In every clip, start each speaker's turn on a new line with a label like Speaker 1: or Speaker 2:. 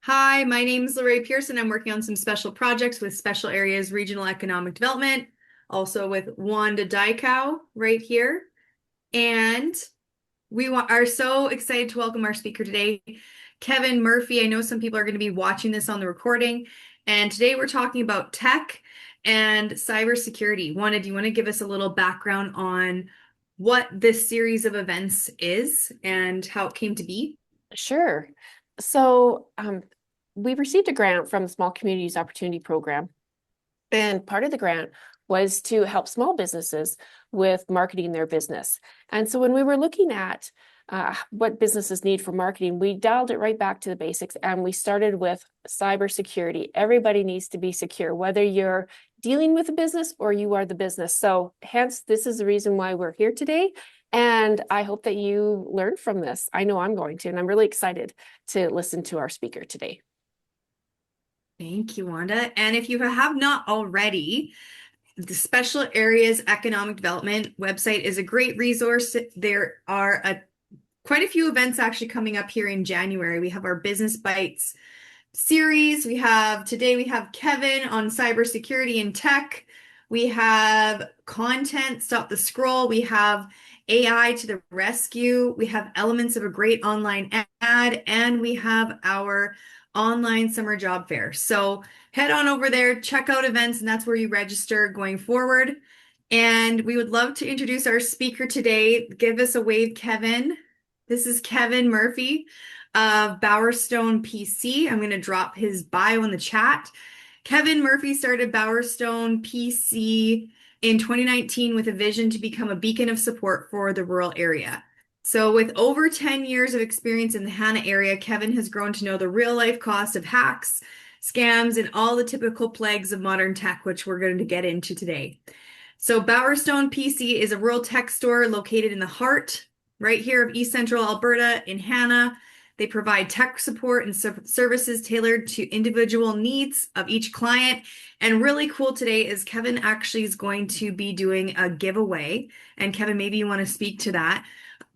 Speaker 1: Hi, my name is Lorraine Pearson. I'm working on some special projects with Special Areas Regional Economic Development, also with Wanda Dykau right here. And are so excited to welcome our speaker today, Kevin Murphy. I know some people are going to be watching this on the recording, and today we're talking about tech and cybersecurity. Wanda, do you want to give us a little background on what this series of events is and how it came to be?
Speaker 2: Sure. So we received a grant from the Small Communities Opportunity Program, and part of the grant was to help small businesses with marketing their business. And so when we were looking at what businesses need for marketing, we dialed it right back to the basics and we started with cybersecurity. Everybody needs to be secure, whether you're dealing with a business or you are the business. So hence, this is the reason why we're here today. And I hope that you learn from this. I know I'm going to, and I'm really excited to listen to our speaker today.
Speaker 1: Thank you, Wanda. And if you have not already, the Special Areas Economic Development website is a great resource. There are quite a few events actually coming up here in January. We have our Business Bytes series. We have Kevin on cybersecurity and tech. We have content, stop the scroll. We have AI to the rescue. We have elements of a great online ad, and we have our online summer job fair. So head on over there, check out events, and that's where you register going forward. And we would love to introduce our speaker today. Give us a wave, Kevin. This is Kevin Murphy of Bowerstone PC. I'm going to drop his bio in the chat. Kevin Murphy started Bowerstone PC in 2019 with a vision to become a beacon of support for the rural area. So, with over 10 years of experience in the Hannah area, Kevin has grown to know the real life cost of hacks, scams, and all the typical plagues of modern tech, which we're going to get into today. So, Bowerstone PC is a rural tech store located in the heart right here of East Central Alberta in Hannah. They provide tech support and services tailored to individual needs of each client. And really cool today is Kevin actually is going to be doing a giveaway. And Kevin, maybe you want to speak to that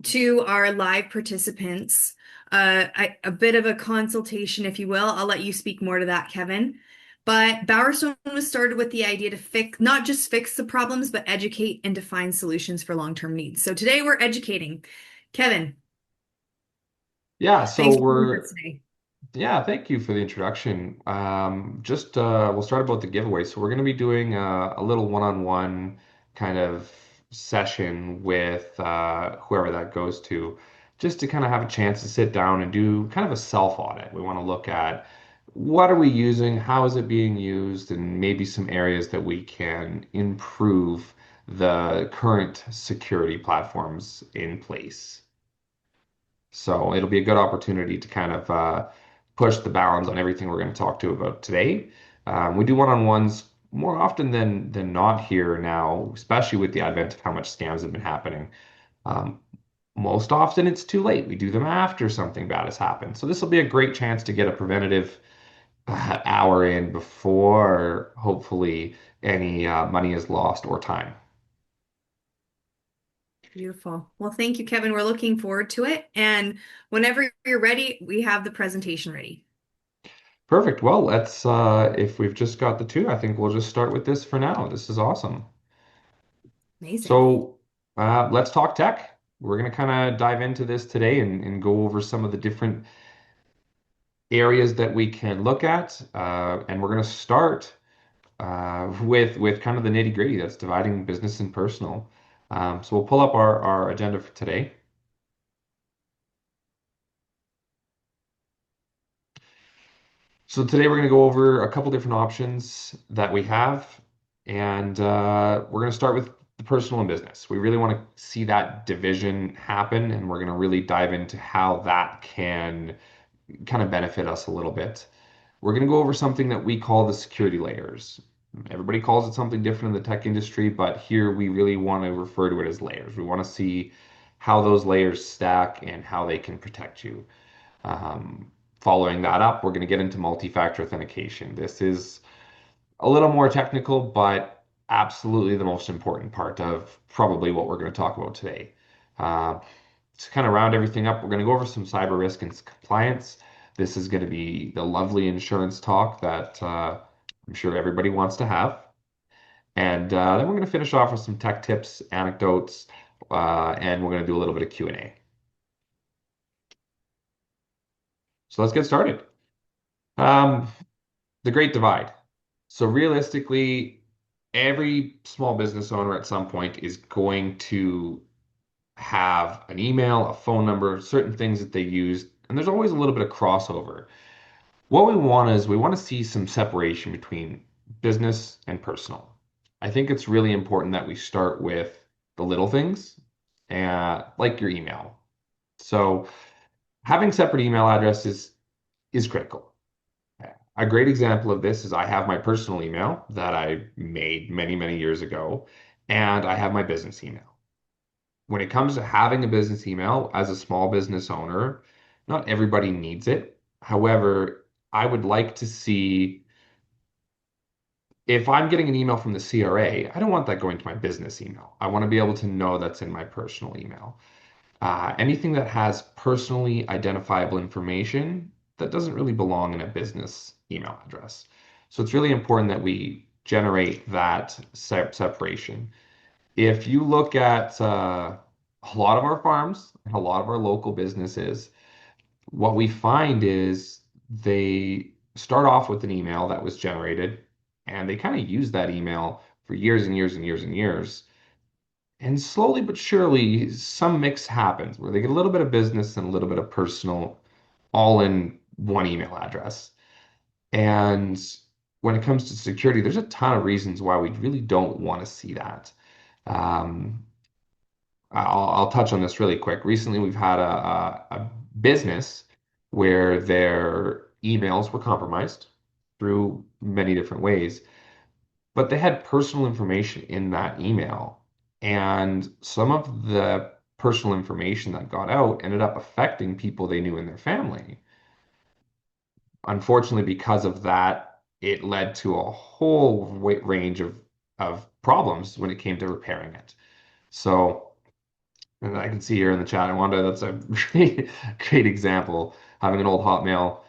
Speaker 1: to our live participants. A bit of a consultation, if you will. I'll let you speak more to that, Kevin. But Bowerstone was started with the idea to not just fix the problems, but educate and define solutions for long-term needs. So today we're educating. Kevin,
Speaker 3: Yeah,
Speaker 1: thanks for being with us today.
Speaker 3: thank you for the introduction. We'll start about the giveaway. So we're going to be doing a little one-on-one kind of session with whoever that goes to, just to kind of have a chance to sit down and do kind of a self-audit. We want to look at what are we using, how is it being used, and maybe some areas that we can improve the current security platforms in place. So it'll be a good opportunity to kind of push the bounds on everything we're going to talk to about today. We do one-on-ones more often than not here now, especially with the advent of how much scams have been happening. Um, Most often it's too late. We do them after something bad has happened. So this will be a great chance to get a preventative hour in before hopefully any money is lost or time.
Speaker 1: Beautiful. Well, thank you, Kevin. We're looking forward to it. And whenever you're ready, we have the presentation ready.
Speaker 3: Perfect. Well, if we've just got the two, I think we'll just start with this for now. This is awesome.
Speaker 1: Amazing.
Speaker 3: So let's talk tech. We're going to kind of dive into this today and go over some of the different areas that we can look at. And we're going to start with kind of the nitty gritty that's dividing business and personal. So we'll pull up our agenda for today. So today we're going to go over a couple different options that we have, and we're going to start with the personal and business. We really want to see that division happen, and we're going to really dive into how that can kind of benefit us a little bit. We're going to go over something that we call the security layers. Everybody calls it something different in the tech industry, but here we really want to refer to it as layers. We want to see how those layers stack and how they can protect you. Um, Following that up, we're going to get into multi-factor authentication. This is a little more technical, but absolutely the most important part of probably what we're going to talk about today. To kind of round everything up, we're going to go over some cyber risk and compliance. This is going to be the lovely insurance talk that I'm sure everybody wants to have. And then we're going to finish off with some tech tips, anecdotes, and we're going to do a little bit of Q&A. So let's get started. Um, the Great Divide. So realistically, every small business owner at some point is going to have an email, a phone number, certain things that they use, and there's always a little bit of crossover. What we want is we want to see some separation between business and personal. I think it's really important that we start with the little things, like your email. So having separate email addresses is critical. A great example of this is I have my personal email that I made many, many years ago, and I have my business email. When it comes to having a business email as a small business owner, not everybody needs it. However, I would like to see if I'm getting an email from the CRA, I don't want that going to my business email. I want to be able to know that's in my personal email. Anything that has personally identifiable information that doesn't really belong in a business email address. So it's really important that we generate that separation. If you look at a lot of our farms and a lot of our local businesses, what we find is they start off with an email that was generated and they kind of use that email for years and years and years and years. And slowly but surely, some mix happens where they get a little bit of business and a little bit of personal all in one email address. And when it comes to security, there's a ton of reasons why we really don't want to see that. Um, I'll touch on this really quick. Recently, we've had a business where their emails were compromised through many different ways, but they had personal information in that email. And some of the personal information that got out ended up affecting people they knew in their family. Unfortunately, because of that, it led to a whole range of problems when it came to repairing it. So, and I can see here in the chat, Wanda, that's a great example. Having an old Hotmail,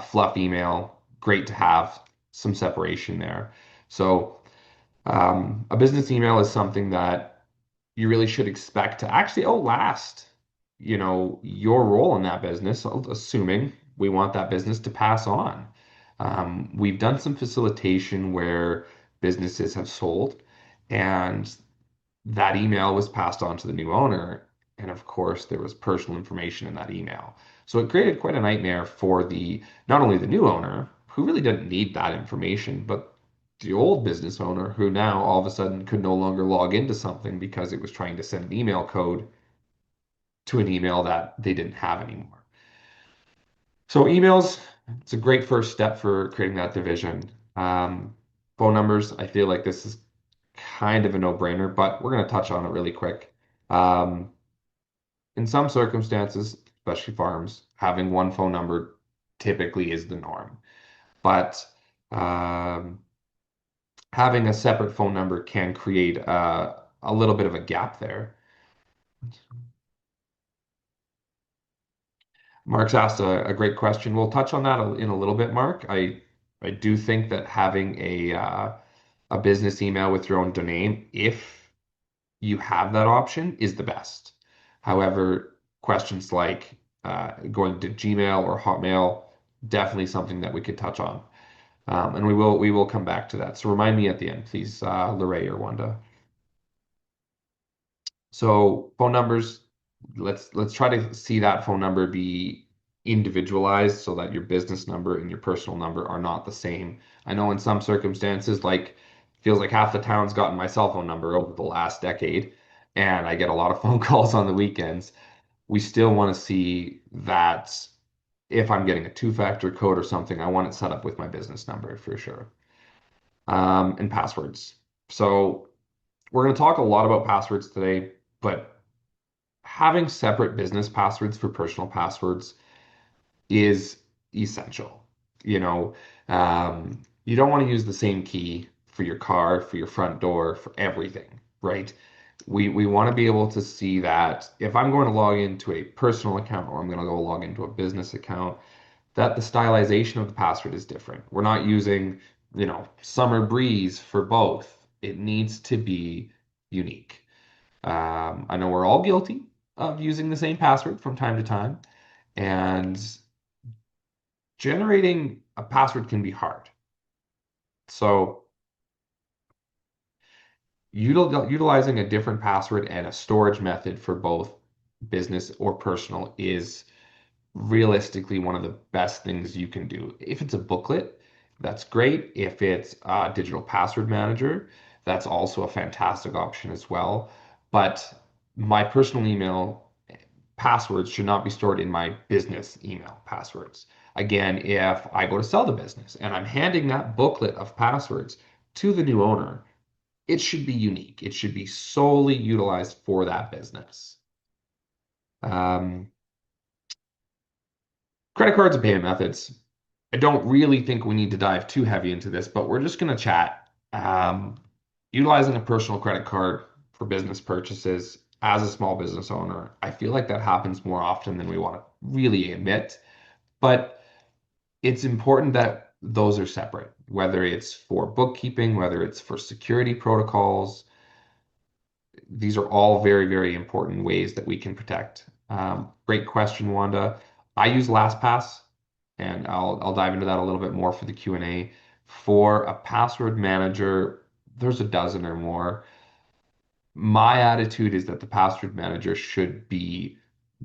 Speaker 3: fluff email, great to have some separation there. So, a business email is something that you really should expect to actually outlast, your role in that business, assuming we want that business to pass on. We've done some facilitation where businesses have sold, and that email was passed on to the new owner. And of course, there was personal information in that email. So it created quite a nightmare for the not only the new owner, who really didn't need that information, but the old business owner who now all of a sudden could no longer log into something because it was trying to send an email code to an email that they didn't have anymore. So emails, it's a great first step for creating that division. Um, Phone numbers, I feel like this is kind of a no-brainer, but we're going to touch on it really quick. Um, in some circumstances, especially farms, having one phone number typically is the norm. But um, having a separate phone number can create a little bit of a gap there. Mark's asked a great question. We'll touch on that in a little bit, Mark. I do think that having a business email with your own domain, if you have that option, is the best. However, questions like going to Gmail or Hotmail, definitely something that we could touch on. And we will come back to that. So remind me at the end, please, Lorray or Wanda. So phone numbers, let's try to see that phone number be individualized so that your business number and your personal number are not the same. I know in some circumstances, like feels like half the town's gotten my cell phone number over the last decade, and I get a lot of phone calls on the weekends. We still want to see that if I'm getting a two-factor code or something, I want it set up with my business number for sure. And passwords. So we're going to talk a lot about passwords today, but having separate business passwords for personal passwords is essential. You know, you don't want to use the same key for your car, for your front door, for everything, right? We want to be able to see that if I'm going to log into a personal account or I'm going to go log into a business account, that the stylization of the password is different. We're not using, summer breeze for both. It needs to be unique. I know we're all guilty of using the same password from time to time, and generating a password can be hard. So utilizing a different password and a storage method for both business or personal is realistically one of the best things you can do. If it's a booklet, that's great. If it's a digital password manager, that's also a fantastic option as well. But my personal email passwords should not be stored in my business email passwords. Again, if I go to sell the business and I'm handing that booklet of passwords to the new owner, it should be unique. It should be solely utilized for that business. Um, Credit cards and payment methods. I don't really think we need to dive too heavy into this, but we're just going to chat. Utilizing a personal credit card for business purchases as a small business owner, I feel like that happens more often than we want to really admit. But it's important that those are separate, whether it's for bookkeeping, whether it's for security protocols. These are all very, very important ways that we can protect. Great question, Wanda. I use LastPass, and I'll dive into that a little bit more for the Q&A. For a password manager, there's a dozen or more. My attitude is that the password manager should be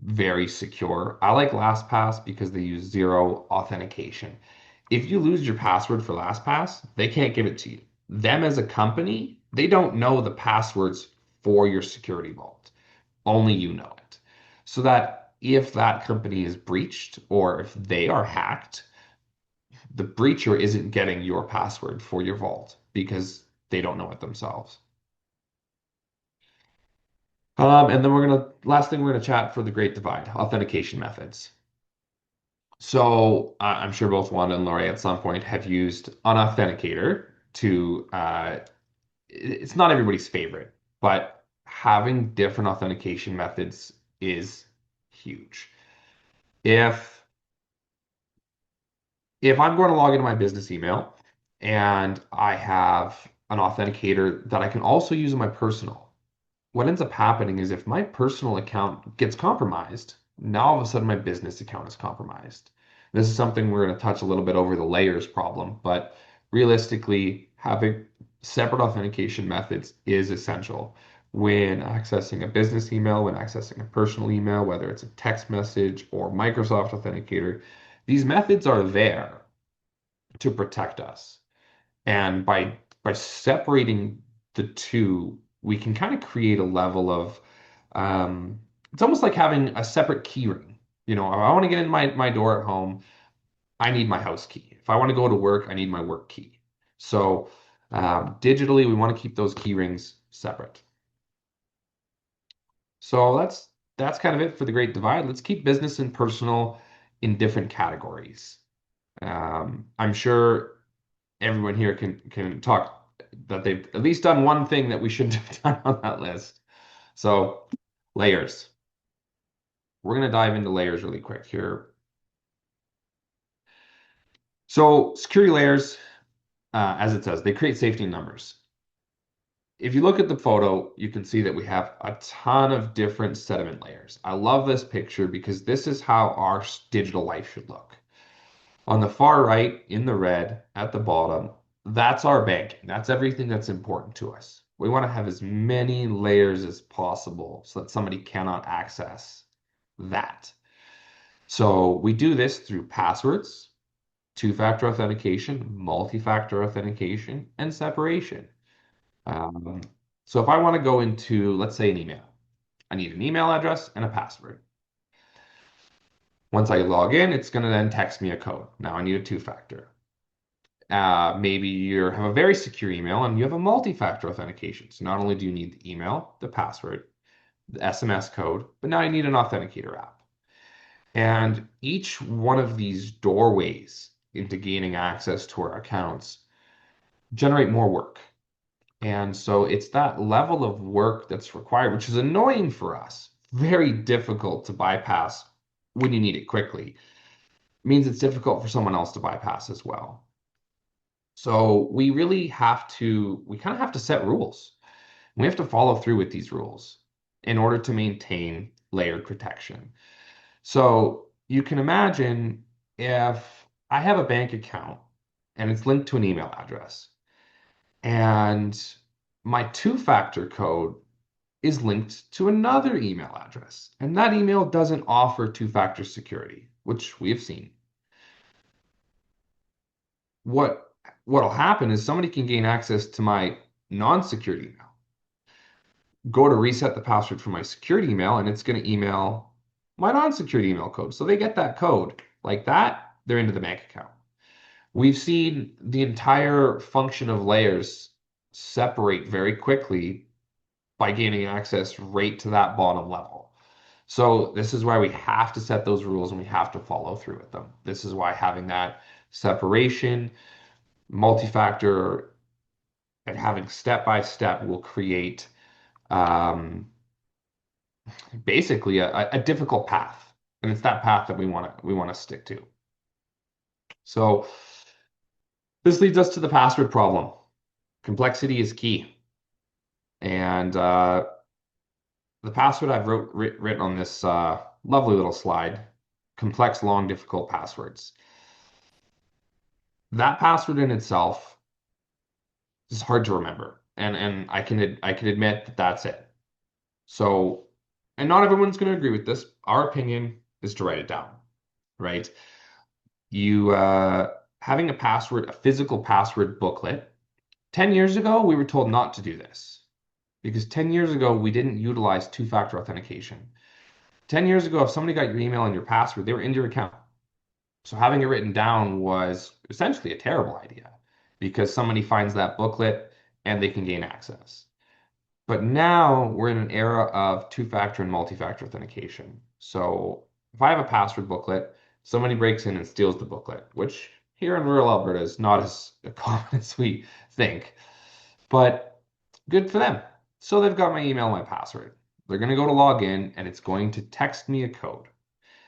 Speaker 3: very secure. I like LastPass because they use zero authentication. If you lose your password for LastPass, they can't give it to you. Them as a company, they don't know the passwords for your security vault. Only you know it. So that if that company is breached or if they are hacked, the breacher isn't getting your password for your vault because they don't know it themselves. And then last thing we're gonna chat for the Great Divide, authentication methods. So I'm sure both Wanda and Lori at some point have used an authenticator to, it's not everybody's favorite, but having different authentication methods is huge. If if I'm going to log into my business email and I have an authenticator that I can also use in my personal, what ends up happening is if my personal account gets compromised, now all of a sudden my business account is compromised. This is something we're going to touch a little bit over the layers problem, but realistically, having separate authentication methods is essential when accessing a business email, when accessing a personal email, whether it's a text message or Microsoft Authenticator. These methods are there to protect us. And by separating the two, we can kind of create a level of it's almost like having a separate key ring. If I want to get in my door at home, I need my house key. If I want to go to work, I need my work key. So digitally, we want to keep those key rings separate. So that's kind of it for the Great Divide. Let's keep business and personal in different categories. I'm sure everyone here can talk that they've at least done one thing that we shouldn't have done on that list. So layers. We're going to dive into layers really quick here. So security layers, as it says, they create safety in numbers. If you look at the photo, you can see that we have a ton of different sediment layers. I love this picture because this is how our digital life should look. On the far right, in the red, at the bottom, that's our banking. That's everything that's important to us. We want to have as many layers as possible so that somebody cannot access that. So we do this through passwords, two-factor authentication, multi-factor authentication, and separation. Um, so if I want to go into, let's say, an email, I need an email address and a password. Once I log in, it's going to then text me a code. Now I need a two-factor. Maybe you have a very secure email and you have a multi-factor authentication. So not only do you need the email, the password, the SMS code, but now you need an authenticator app. And each one of these doorways into gaining access to our accounts generate more work. And so it's that level of work that's required, which is annoying for us, very difficult to bypass when you need it quickly. means it's difficult for someone else to bypass as well. So we kind of have to set rules. We have to follow through with these rules in order to maintain layered protection. So you can imagine if I have a bank account and it's linked to an email address, and my two-factor code is linked to another email address, and that email doesn't offer two-factor security, which we have seen. What'll happen is somebody can gain access to my non-secure email, go to reset the password for my security email, and it's going to email my non-secure email code. So they get that code like that, they're into the bank account. We've seen the entire function of layers separate very quickly by gaining access right to that bottom level. So this is why we have to set those rules and we have to follow through with them. This is why having that separation, multi-factor, and having step by step will create um, basically a difficult path, and it's that path that we want to stick to. So this leads us to the password problem. Complexity is key, and the password I've written on this lovely little slide: complex, long, difficult passwords. That password in itself is hard to remember, and I can admit that that's it. So, and not everyone's going to agree with this. Our opinion is to write it down, right? You having a password, a physical password booklet. 10 years ago, we were told not to do this because 10 years ago, we didn't utilize two-factor authentication. 10 years ago, if somebody got your email and your password, they were in your account. So having it written down was essentially a terrible idea because somebody finds that booklet and they can gain access. But now we're in an era of two-factor and multi-factor authentication. So if I have a password booklet, somebody breaks in and steals the booklet, which here in rural Alberta is not as common as we think, but good for them. So they've got my email and my password. They're going to go to log in and it's going to text me a code.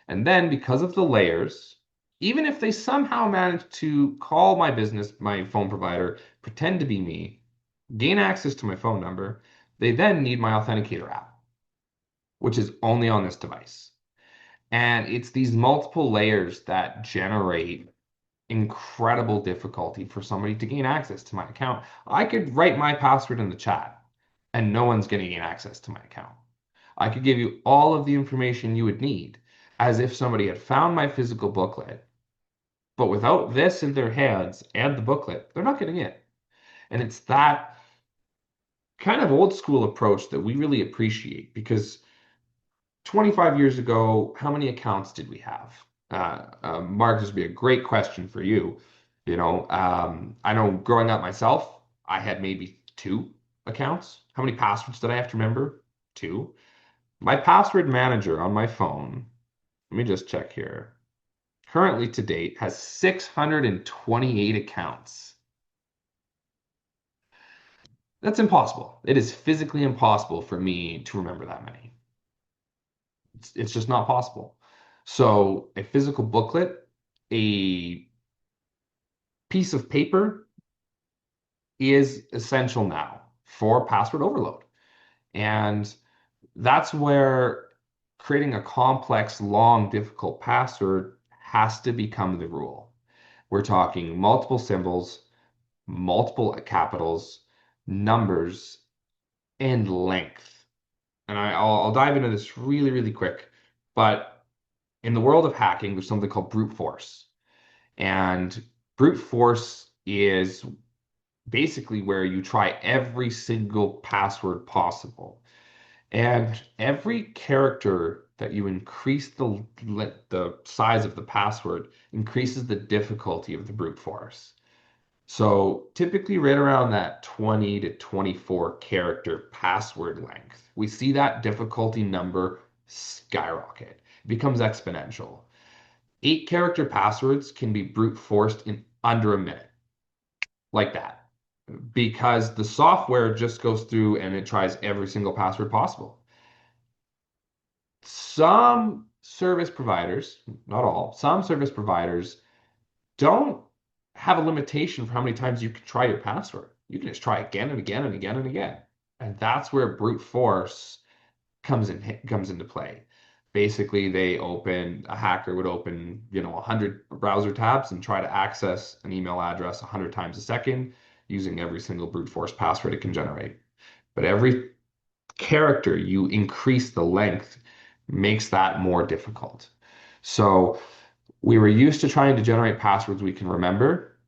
Speaker 3: And then because of the layers, even if they somehow manage to call my business, my phone provider, pretend to be me, gain access to my phone number, they then need my authenticator app, which is only on this device. And it's these multiple layers that generate incredible difficulty for somebody to gain access to my account. I could write my password in the chat and no one's going to gain access to my account. I could give you all of the information you would need as if somebody had found my physical booklet, but without this in their hands and the booklet, they're not getting it. And it's that kind of old school approach that we really appreciate because 25 years ago, how many accounts did we have? Mark, this would be a great question for you. I know growing up myself, I had maybe two accounts. How many passwords did I have to remember? Two. My password manager on my phone, let me just check here, currently to date has 628 accounts. That's impossible. It is physically impossible for me to remember that many. It's just not possible. So a physical booklet, a piece of paper is essential now for password overload. And that's where creating a complex, long, difficult password has to become the rule. We're talking multiple symbols, multiple capitals, numbers, and length. And I'll dive into this really, really quick. But in the world of hacking, there's something called brute force. And brute force is basically where you try every single password possible. And every character that you increase the size of the password increases the difficulty of the brute force. So typically right around that 20 to 24 character password length, we see that difficulty number skyrocket. It becomes exponential. 8 character passwords can be brute forced in under a minute, like that, because the software just goes through and it tries every single password possible. Some service providers, not all, some service providers don't have a limitation for how many times you can try your password. You can just try again and again and again and again. And that's where brute force comes into play. Basically, a hacker would open, 100 browser tabs and try to access an email address 100 times a second using every single brute force password it can generate. But every character you increase the length makes that more difficult. So we were used to trying to generate passwords we can remember.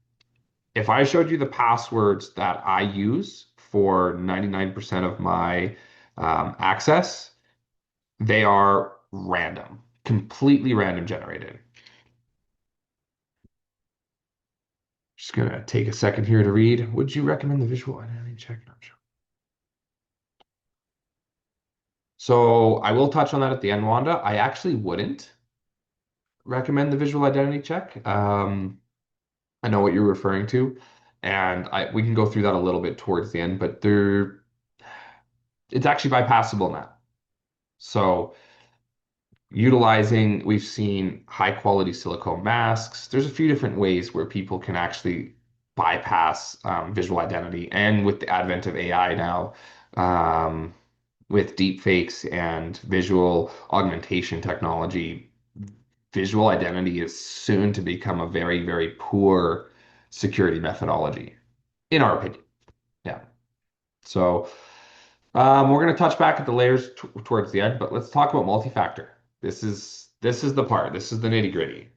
Speaker 3: If I showed you the passwords that I use for 99% of my access, they are random, completely random generated. Just gonna take a second here to read. Would you recommend the visual identity check? Not sure. So I will touch on that at the end, Wanda. I actually wouldn't recommend the visual identity check. I know what you're referring to, and we can go through that a little bit towards the end, but it's actually bypassable now. So we've seen high quality silicone masks. There's a few different ways where people can actually bypass visual identity. And with the advent of AI now, um, with deep fakes and visual augmentation technology, visual identity is soon to become a very, very poor security methodology, in our opinion. Yeah. So we're going to touch back at the layers towards the end, but let's talk about multi-factor. This is the part. This is the nitty-gritty.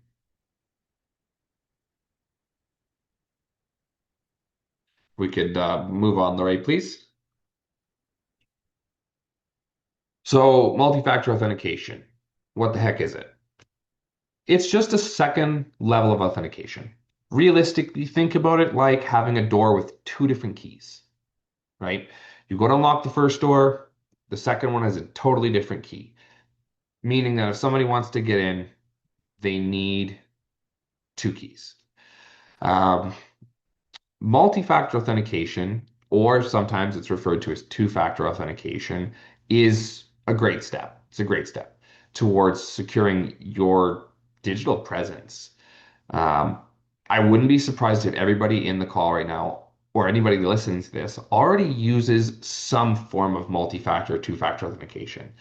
Speaker 3: We could move on, Lorraine, please. So multi-factor authentication. What the heck is it? It's just a second level of authentication. Realistically, think about it like having a door with two different keys, right? You go to unlock the first door, the second one has a totally different key, meaning that if somebody wants to get in, they need two keys. Um, Multi-factor authentication, or sometimes it's referred to as two-factor authentication, is a great step. It's a great step towards securing your digital presence. Um, I wouldn't be surprised if everybody in the call right now, or anybody listening to this, already uses some form of multi-factor, two-factor authentication.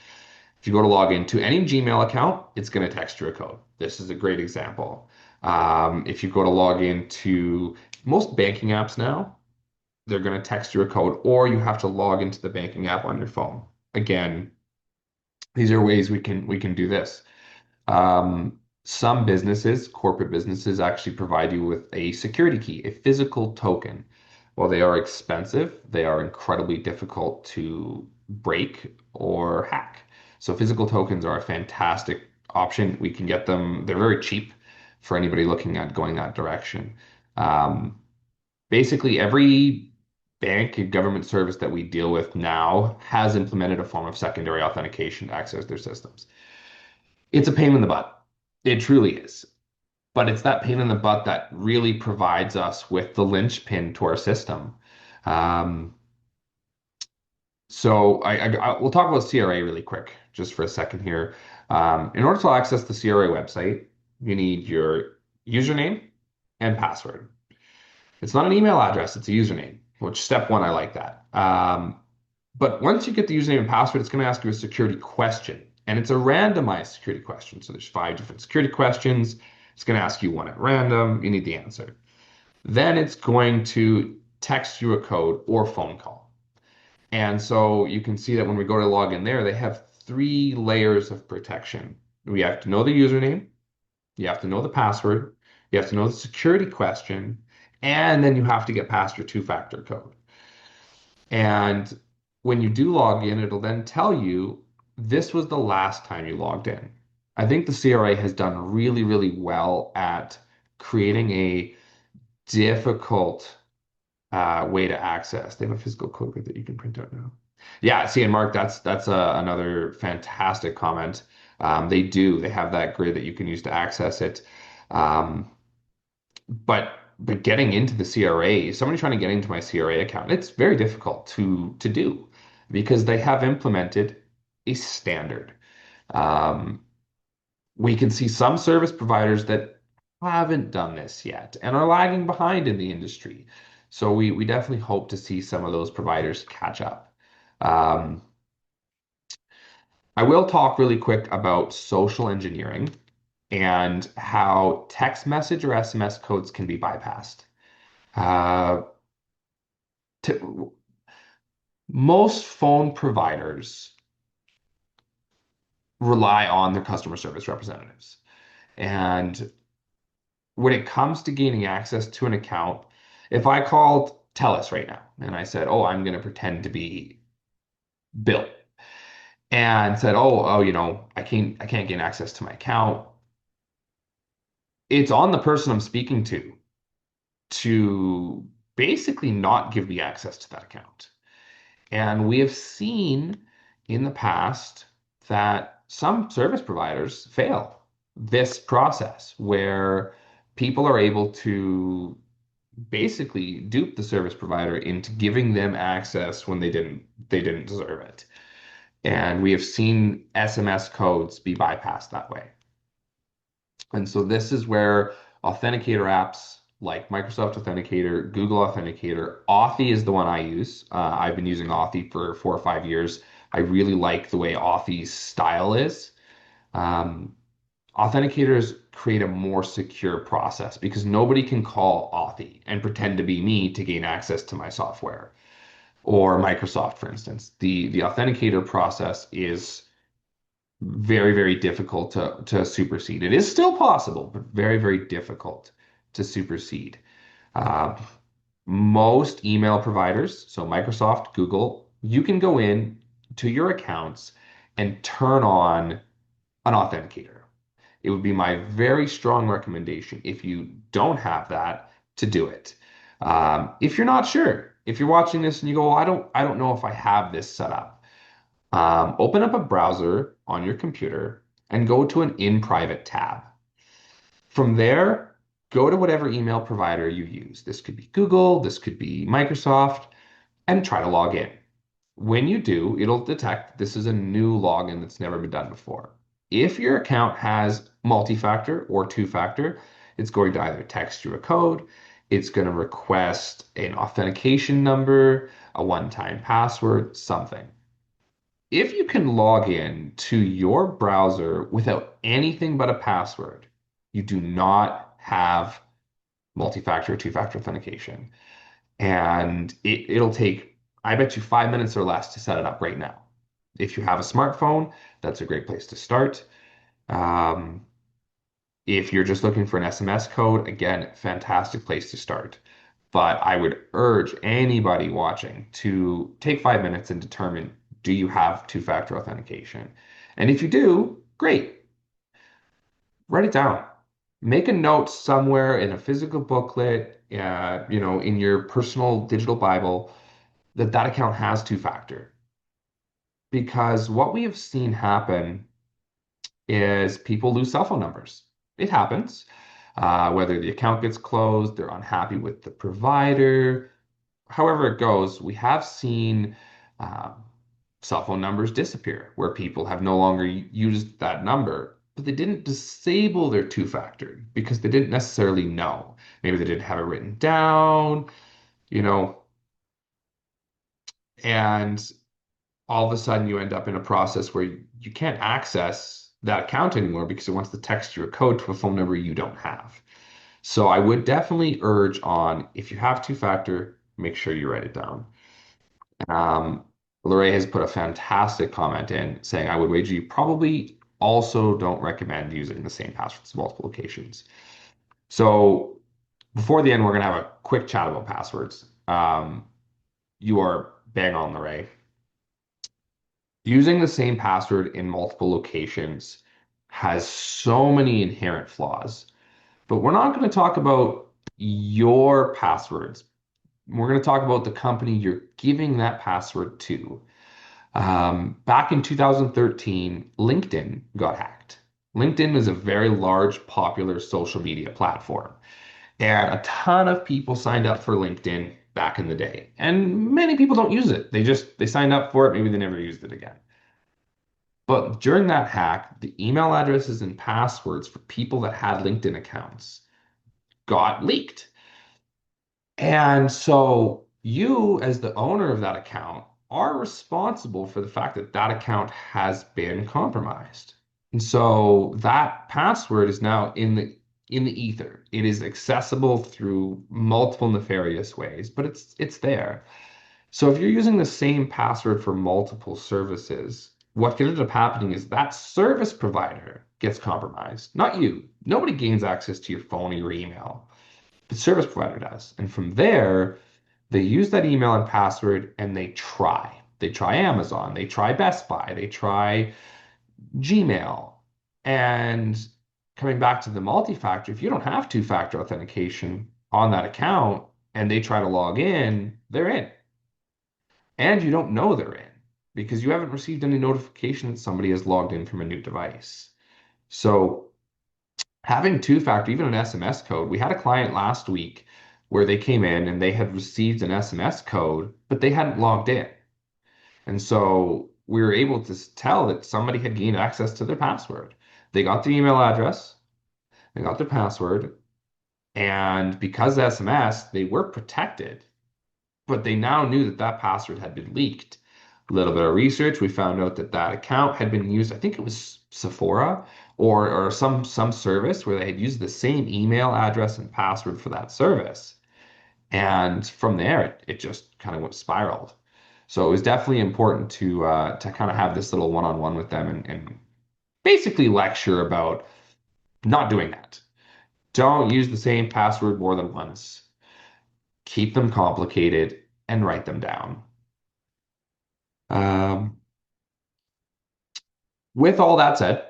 Speaker 3: If you go to log into any Gmail account, it's going to text you a code. This is a great example. If you go to log into most banking apps now, they're going to text you a code, or you have to log into the banking app on your phone. Again, these are ways we can do this. Some businesses, corporate businesses, actually provide you with a security key, a physical token. While they are expensive, they are incredibly difficult to break or hack. So physical tokens are a fantastic option. We can get them, they're very cheap for anybody looking at going that direction. Um, Basically, every bank and government service that we deal with now has implemented a form of secondary authentication to access their systems. It's a pain in the butt. It truly is. But it's that pain in the butt that really provides us with the linchpin to our system. Um, we'll talk about CRA really quick, just for a second here. In order to access the CRA website, you need your username and password. It's not an email address, it's a username, which step one, I like that. But once you get the username and password, it's going to ask you a security question. And it's a randomized security question. So there's 5 different security questions. It's going to ask you one at random. You need the answer. Then it's going to text you a code or phone call. And so you can see that when we go to log in there, they have 3 layers of protection. We have to know the username, you have to know the password, you have to know the security question, and then you have to get past your two-factor code. And when you do log in, it'll then tell you this was the last time you logged in. I think the CRA has done really, really well at creating a difficult way to access. They have a physical code grid that you can print out now. Yeah, see, and Mark, that's another fantastic comment. They do. They have that grid that you can use to access it. Um, but getting into the CRA, somebody trying to get into my CRA account, it's very difficult to do because they have implemented a standard. Um, We can see some service providers that haven't done this yet and are lagging behind in the industry. So we definitely hope to see some of those providers catch up. Um, I will talk really quick about social engineering and how text message or SMS codes can be bypassed. Uh, to, most phone providers rely on their customer service representatives. And when it comes to gaining access to an account, if I called TELUS right now and I said, "Oh, I'm going to pretend to be Bill," and said, "Oh, I can't gain access to my account," it's on the person I'm speaking to basically not give me access to that account. And we have seen in the past that some service providers fail this process where people are able to basically dupe the service provider into giving them access when they didn't deserve it. And we have seen SMS codes be bypassed that way. And so this is where authenticator apps like Microsoft Authenticator, Google Authenticator, Authy is the one I use. I've been using Authy for 4 or 5 years. I really like the way Authy's style is. Um, Authenticators create a more secure process because nobody can call Authy and pretend to be me to gain access to my software or Microsoft, for instance. The authenticator process is very, very difficult to supersede. It is still possible, but very, very difficult to supersede. Uh, Most email providers, so Microsoft, Google, you can go in to your accounts and turn on an authenticator. It would be my very strong recommendation if you don't have that to do it. If you're not sure, if you're watching this and you go, well, I don't know if I have this set up. Open up a browser on your computer and go to an in private tab. From there, go to whatever email provider you use. This could be Google, this could be Microsoft, and try to log in. When you do, it'll detect this is a new login that's never been done before. If your account has multi-factor or two-factor, it's going to either text you a code, it's going to request an authentication number, a one-time password, something. If you can log in to your browser without anything but a password, you do not have multi-factor or two-factor authentication. And it'll take, I bet you, 5 minutes or less to set it up right now. If you have a smartphone, that's a great place to start. Um, if you're just looking for an SMS code, again, fantastic place to start. But I would urge anybody watching to take 5 minutes and determine, do you have two-factor authentication? And if you do, great. Write it down. Make a note somewhere in a physical booklet, in your personal digital Bible that that account has two-factor. Because what we have seen happen is people lose cell phone numbers. It happens. Whether the account gets closed, they're unhappy with the provider, however it goes, we have seen um, cell phone numbers disappear where people have no longer used that number, but they didn't disable their two-factor because they didn't necessarily know. Maybe they didn't have it written down, you know, and all of a sudden you end up in a process where you can't access that account anymore because it wants to text you a code to a phone number you don't have. So I would definitely urge on if you have two-factor, make sure you write it down. Um, Lorraine has put a fantastic comment in saying, I would wager you probably also don't recommend using the same passwords to multiple locations. So before the end, we're going to have a quick chat about passwords. You are bang on, Lorraine. Using the same password in multiple locations has so many inherent flaws, but we're not going to talk about your passwords. We're going to talk about the company you're giving that password to. Back in 2013, LinkedIn got hacked. LinkedIn is a very large, popular social media platform, and a ton of people signed up for LinkedIn back in the day. And many people don't use it. They signed up for it, maybe they never used it again. But during that hack, the email addresses and passwords for people that had LinkedIn accounts got leaked. And so you, as the owner of that account, are responsible for the fact that that account has been compromised. And so that password is now in the ether. It is accessible through multiple nefarious ways, but it's there. So if you're using the same password for multiple services, what can end up happening is that service provider gets compromised, not you. Nobody gains access to your phone or your email. The service provider does. And from there, they use that email and password and they try. They try Amazon, they try Best Buy, they try Gmail. And coming back to the multi-factor, if you don't have two-factor authentication on that account and they try to log in, they're in. And you don't know they're in because you haven't received any notification that somebody has logged in from a new device. So having two-factor, even an SMS code, we had a client last week where they came in and they had received an SMS code, but they hadn't logged in. And so we were able to tell that somebody had gained access to their password. They got their email address, they got their password, and because of SMS, they were protected, but they now knew that that password had been leaked. A little bit of research, we found out that that account had been used, I think it was Sephora or some service where they had used the same email address and password for that service. And from there, it just kind of went spiraled. So it was definitely important to kind of have this little one-on-one with them and basically lecture about not doing that. Don't use the same password more than once. Keep them complicated and write them down. Um, with all that said,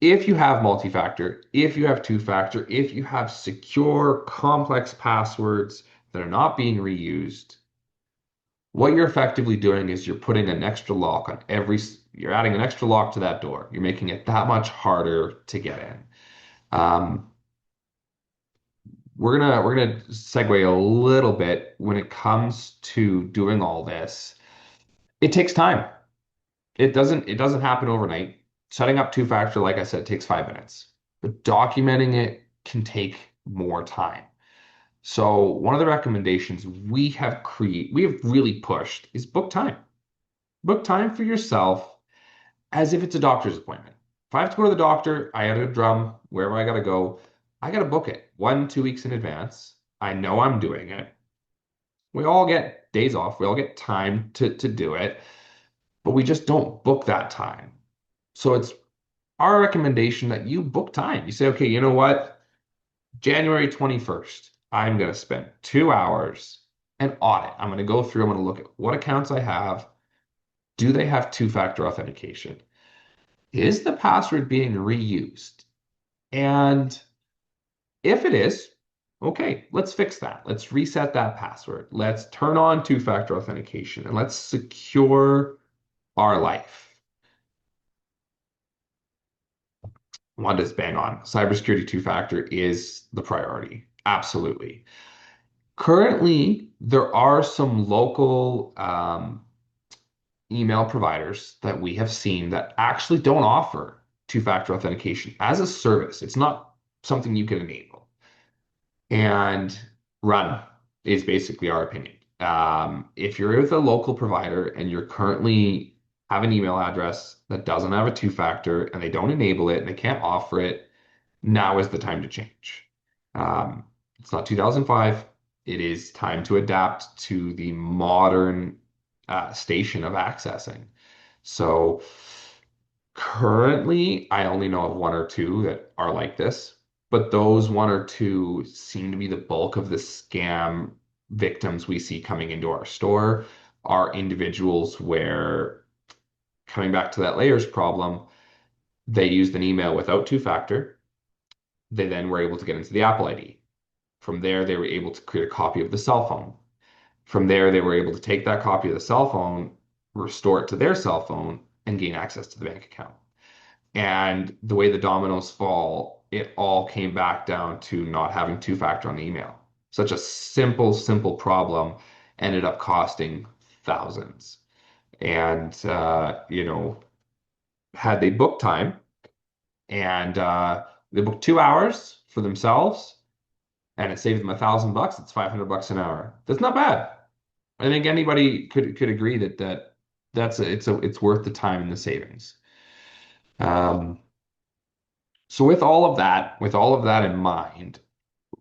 Speaker 3: if you have multi-factor, if you have two-factor, if you have secure, complex passwords that are not being reused, what you're effectively doing is you're putting an extra lock on you're adding an extra lock to that door. You're making it that much harder to get in. Um, we're gonna segue a little bit when it comes to doing all this. It takes time. It doesn't happen overnight. Setting up two-factor, like I said, takes 5 minutes, but documenting it can take more time. So one of the recommendations we have really pushed is book time. Book time for yourself as if it's a doctor's appointment. If I have to go to the doctor, I have a drum, wherever I gotta go, I gotta book it 1, 2 weeks in advance. I know I'm doing it. We all get days off, we all get time to do it, but we just don't book that time. So it's our recommendation that you book time. You say, okay, you know what? January 21st, I'm going to spend 2 hours and audit. I'm going to go through, I'm going to look at what accounts I have. Do they have two-factor authentication? Is the password being reused? And if it is, okay, let's fix that. Let's reset that password. Let's turn on two-factor authentication and let's secure our life. Wanda's bang on. Cybersecurity two-factor is the priority. Absolutely. Currently, there are some local email providers that we have seen that actually don't offer two-factor authentication as a service. It's not something you can enable. And run is basically our opinion. If you're with a local provider and you're currently have an email address that doesn't have a two-factor and they don't enable it and they can't offer it, now is the time to change. It's not 2005. It is time to adapt to the modern station of accessing. So currently, I only know of one or two that are like this, but those one or two seem to be the bulk of the scam victims we see coming into our store are individuals where, coming back to that layers problem, they used an email without two-factor. They then were able to get into the Apple ID. From there, they were able to create a copy of the cell phone. From there, they were able to take that copy of the cell phone, restore it to their cell phone, and gain access to the bank account. And the way the dominoes fall, it all came back down to not having two-factor on the email. Such a simple problem ended up costing thousands. And, had they booked time and they booked 2 hours for themselves and it saved them $1,000. It's $500 an hour. That's not bad. I think anybody could agree that it's worth the time and the savings. Um, so with all of that in mind,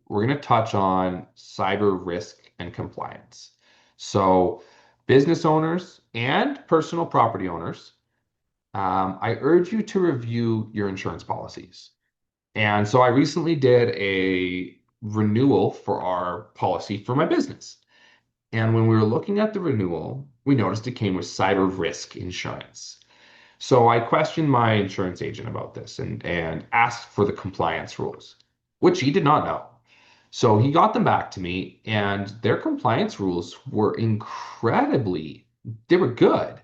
Speaker 3: we're going to touch on cyber risk and compliance. So business owners and personal property owners, I urge you to review your insurance policies. And so I recently did a renewal for our policy for my business. And when we were looking at the renewal, we noticed it came with cyber risk insurance. So I questioned my insurance agent about this and asked for the compliance rules, which he did not know. So he got them back to me, and their compliance rules were they were good.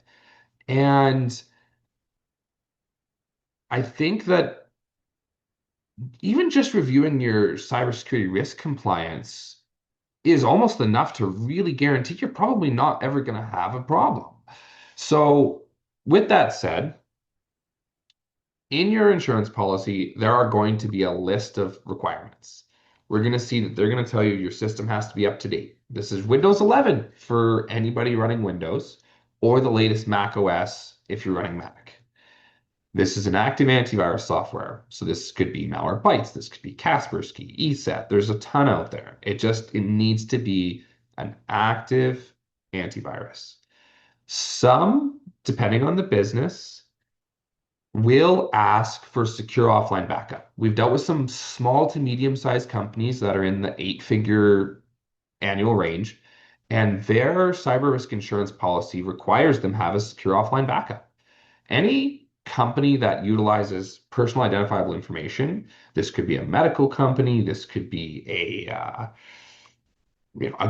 Speaker 3: And I think that even just reviewing your cybersecurity risk compliance is almost enough to really guarantee you're probably not ever going to have a problem. So, with that said, in your insurance policy, there are going to be a list of requirements. We're going to see that they're going to tell you your system has to be up to date. This is Windows 11 for anybody running Windows, or the latest Mac OS if you're running Mac. This is an active antivirus software. So this could be Malwarebytes, this could be Kaspersky, ESET. There's a ton out there. It needs to be an active antivirus. Some, depending on the business, will ask for secure offline backup. We've dealt with some small to medium-sized companies that are in the eight-figure annual range, and their cyber risk insurance policy requires them have a secure offline backup. Any company that utilizes personal identifiable information, this could be a medical company, this could be a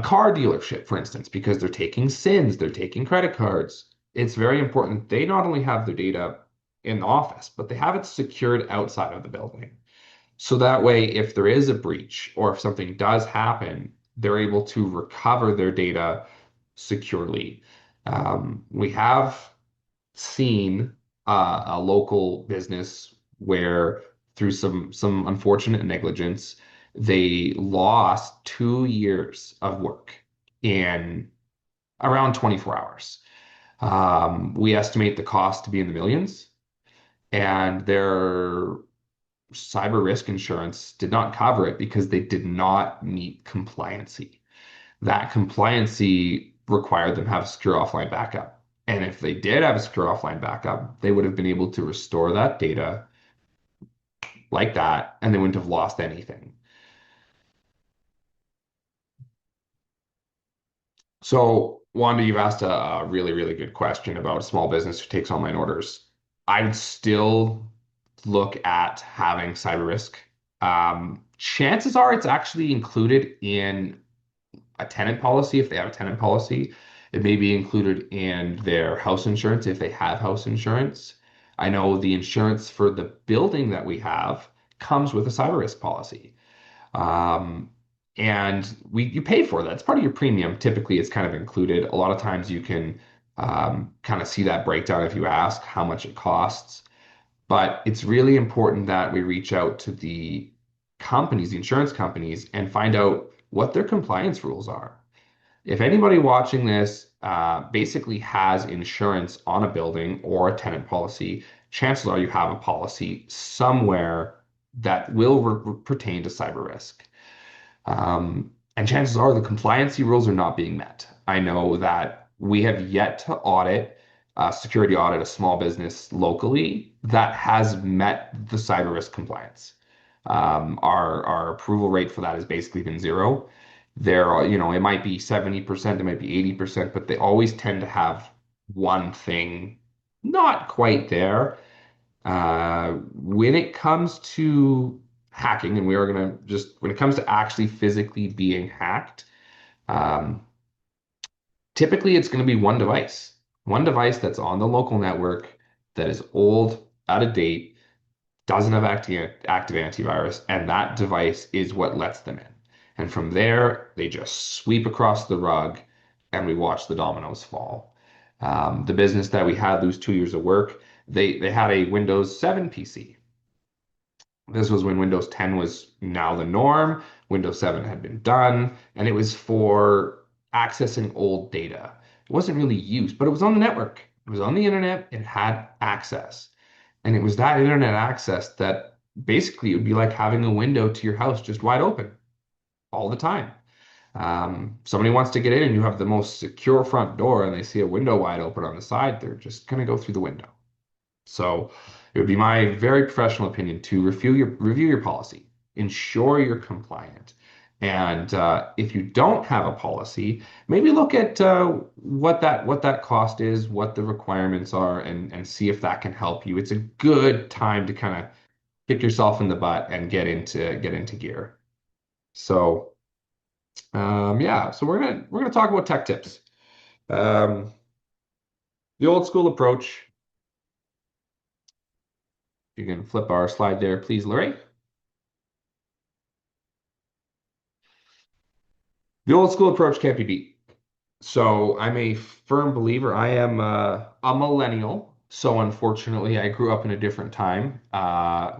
Speaker 3: car dealership, for instance, because they're taking SINs, they're taking credit cards. It's very important they not only have their data in the office, but they have it secured outside of the building. So that way, if there is a breach or if something does happen, they're able to recover their data securely. We have seen a local business where through some unfortunate negligence, they lost 2 years of work in around 24 hours. We estimate the cost to be in the millions, and their cyber risk insurance did not cover it because they did not meet compliancy. That compliancy required them to have a secure offline backup. And if they did have a secure offline backup, they would have been able to restore that data like that, and they wouldn't have lost anything. So, Wanda, you've asked a really, really good question about a small business who takes online orders. I would still look at having cyber risk. Chances are it's actually included in a tenant policy if they have a tenant policy. It may be included in their house insurance if they have house insurance. I know the insurance for the building that we have comes with a cyber risk policy. Um, and you pay for that. It's part of your premium. Typically, it's kind of included. A lot of times you can kind of see that breakdown if you ask how much it costs. But it's really important that we reach out to the companies, the insurance companies, and find out what their compliance rules are. If anybody watching this basically has insurance on a building or a tenant policy, chances are you have a policy somewhere that will pertain to cyber risk. And chances are the compliancy rules are not being met. I know that we have yet to security audit a small business locally that has met the cyber risk compliance. Our approval rate for that has basically been zero. It might be 70%, it might be 80%, but they always tend to have one thing not quite there. When it comes to hacking, and we are going to when it comes to actually physically being hacked, um, typically it's going to be one device that's on the local network that is old, out of date, doesn't have active antivirus, and that device is what lets them in. And from there, they just sweep across the rug, and we watch the dominoes fall. The business that we had lose 2 years of work, They had a Windows 7 PC. This was when Windows 10 was now the norm. Windows 7 had been done, and it was for accessing old data. It wasn't really used, but it was on the network. It was on the internet. It had access. And it was that internet access that basically it would be like having a window to your house just wide open all the time. Somebody wants to get in and you have the most secure front door and they see a window wide open on the side, they're just going to go through the window. So it would be my very professional opinion to review your policy, ensure you're compliant. And if you don't have a policy, maybe look at what that cost is, what the requirements are, and see if that can help you. It's a good time to kind of kick yourself in the butt and get into gear. So yeah, so we're gonna talk about tech tips. Um, the old school approach. You can flip our slide there, please, Larry. The old school approach can't be beat. So I'm a firm believer. I am a millennial. So unfortunately, I grew up in a different time.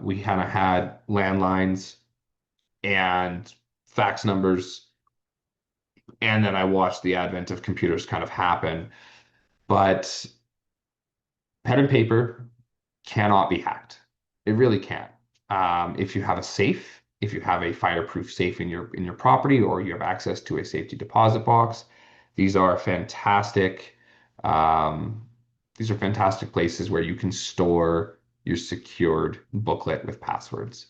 Speaker 3: We kind of had landlines and fax numbers, and then I watched the advent of computers kind of happen. But pen and paper cannot be hacked. It really can't. If you have a safe, if you have a fireproof safe in your property, or you have access to a safety deposit box, these are fantastic. Um, these are fantastic places where you can store your secured booklet with passwords.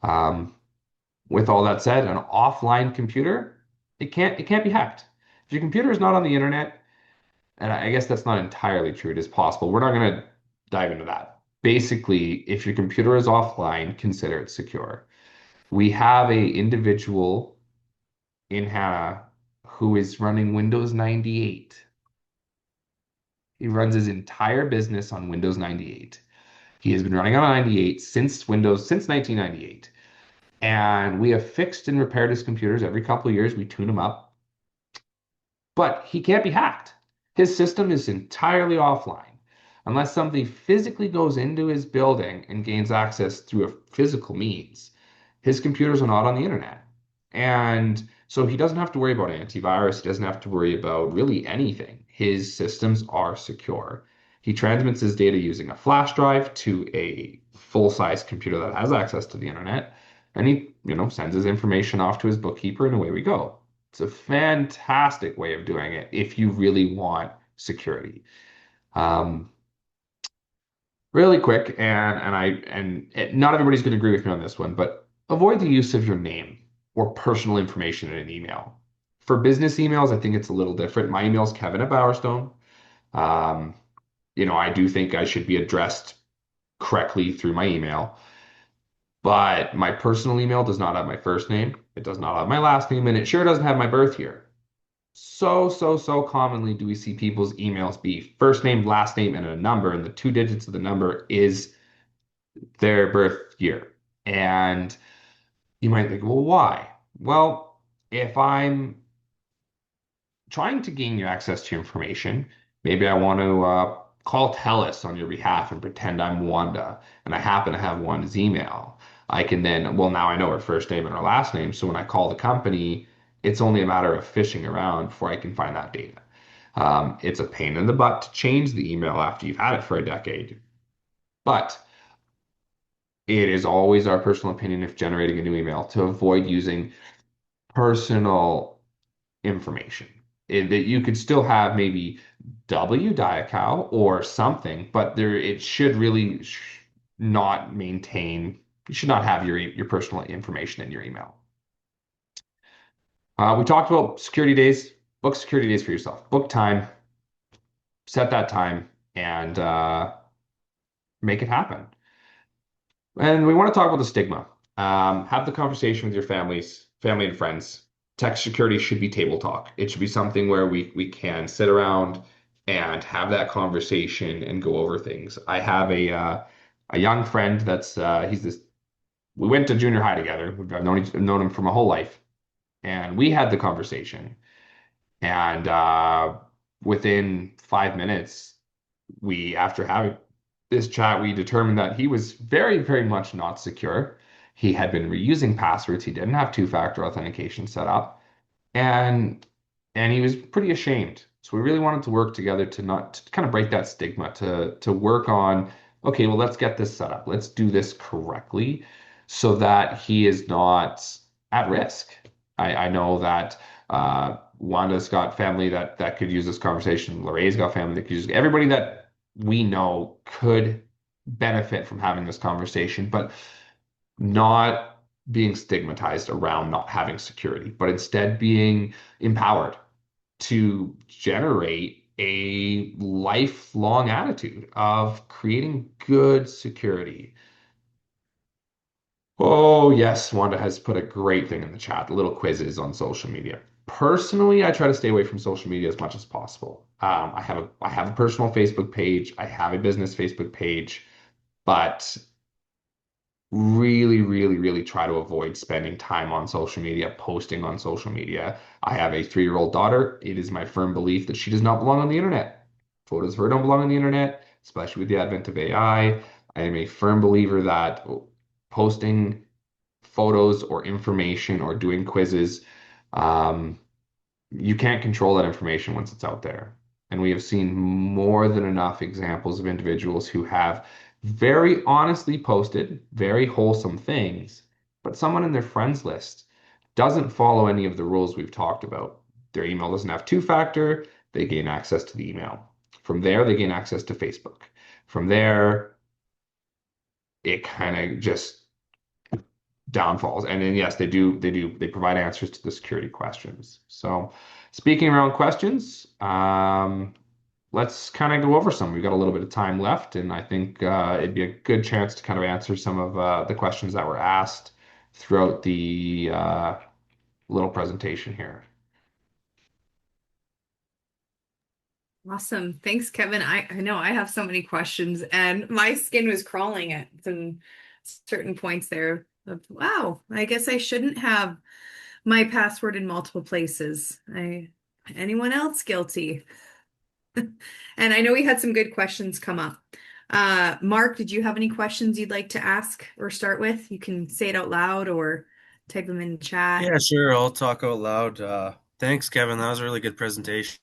Speaker 3: Um, with all that said, an offline computer, it can't be hacked. If your computer is not on the internet, and I guess that's not entirely true. It is possible. We're not going to dive into that. Basically, if your computer is offline, consider it secure. We have a individual in Hannah who is running Windows 98. He runs his entire business on Windows 98. He has been running on 98 since 1998. And we have fixed and repaired his computers every couple of years. We tune them up, but he can't be hacked. His system is entirely offline. Unless somebody physically goes into his building and gains access through a physical means, his computers are not on the internet. And so he doesn't have to worry about antivirus. He doesn't have to worry about really anything. His systems are secure. He transmits his data using a flash drive to a full-size computer that has access to the internet, and he sends his information off to his bookkeeper, and away we go. It's a fantastic way of doing it if you really want security. Um, Really quick, not everybody's going to agree with me on this one, but avoid the use of your name or personal information in an email. For business emails, I think it's a little different. My email is Kevin at Bowerstone. Um, I do think I should be addressed correctly through my email, but my personal email does not have my first name. It does not have my last name, and it sure doesn't have my birth year. So commonly do we see people's emails be first name, last name, and a number, and the two digits of the number is their birth year. And you might think, well, why? Well, if I'm trying to gain you access to your information, maybe I want to call TELUS on your behalf and pretend I'm Wanda, and I happen to have Wanda's email. I can then, well, now I know her first name and her last name, so when I call the company, it's only a matter of fishing around before I can find that data. It's a pain in the butt to change the email after you've had it for a decade, but it is always our personal opinion if generating a new email to avoid using personal information. That you could still have maybe W Diacow or something, but it should really not maintain. You should not have your personal information in your email. We talked about security days. Book security days for yourself. Book time. Set that time and make it happen. And we want to talk about the stigma. Have the conversation with your family and friends. Tech security should be table talk. It should be something where we can sit around and have that conversation and go over things. I have a young friend that's he's this. We went to junior high together. I've known him for my whole life, and we had the conversation. And within 5 minutes, after having this chat, we determined that he was very, very much not secure. He had been reusing passwords. He didn't have two-factor authentication set up, and he was pretty ashamed. So we really wanted to work together to not to kind of break that stigma, to work on, okay, well, let's get this set up. Let's do this correctly so that he is not at risk. I know that Wanda's got family that could use this conversation. Lorraine's got family that could use everybody that we know could benefit from having this conversation, but not being stigmatized around not having security, but instead being empowered to generate a lifelong attitude of creating good security. Oh, yes, Wanda has put a great thing in the chat, little quizzes on social media. Personally, I try to stay away from social media as much as possible. I have a personal Facebook page, I have a business Facebook page, but really, really, really try to avoid spending time on social media, posting on social media. I have a 3-year-old daughter. It is my firm belief that she does not belong on the internet. Photos of her don't belong on the internet, especially with the advent of AI. I am a firm believer that posting photos or information or doing quizzes, um, you can't control that information once it's out there. And we have seen more than enough examples of individuals who have very honestly posted very wholesome things, but someone in their friends list doesn't follow any of the rules we've talked about. Their email doesn't have two-factor, they gain access to the email. From there, they gain access to Facebook. From there, it kind of just downfalls. And then yes, they provide answers to the security questions. So speaking around questions, let's kind of go over some. We've got a little bit of time left, and I think it'd be a good chance to kind of answer some of the questions that were asked throughout the little presentation here.
Speaker 1: Awesome. Thanks, Kevin. I know I have so many questions and my skin was crawling at some certain points there of, wow, I guess I shouldn't have my password in multiple places. Anyone else guilty? And I know we had some good questions come up. Mark, did you have any questions you'd like to ask or start with? You can say it out loud or type them in the chat.
Speaker 4: Yeah, sure. I'll talk out loud. Thanks, Kevin. That was a really good presentation.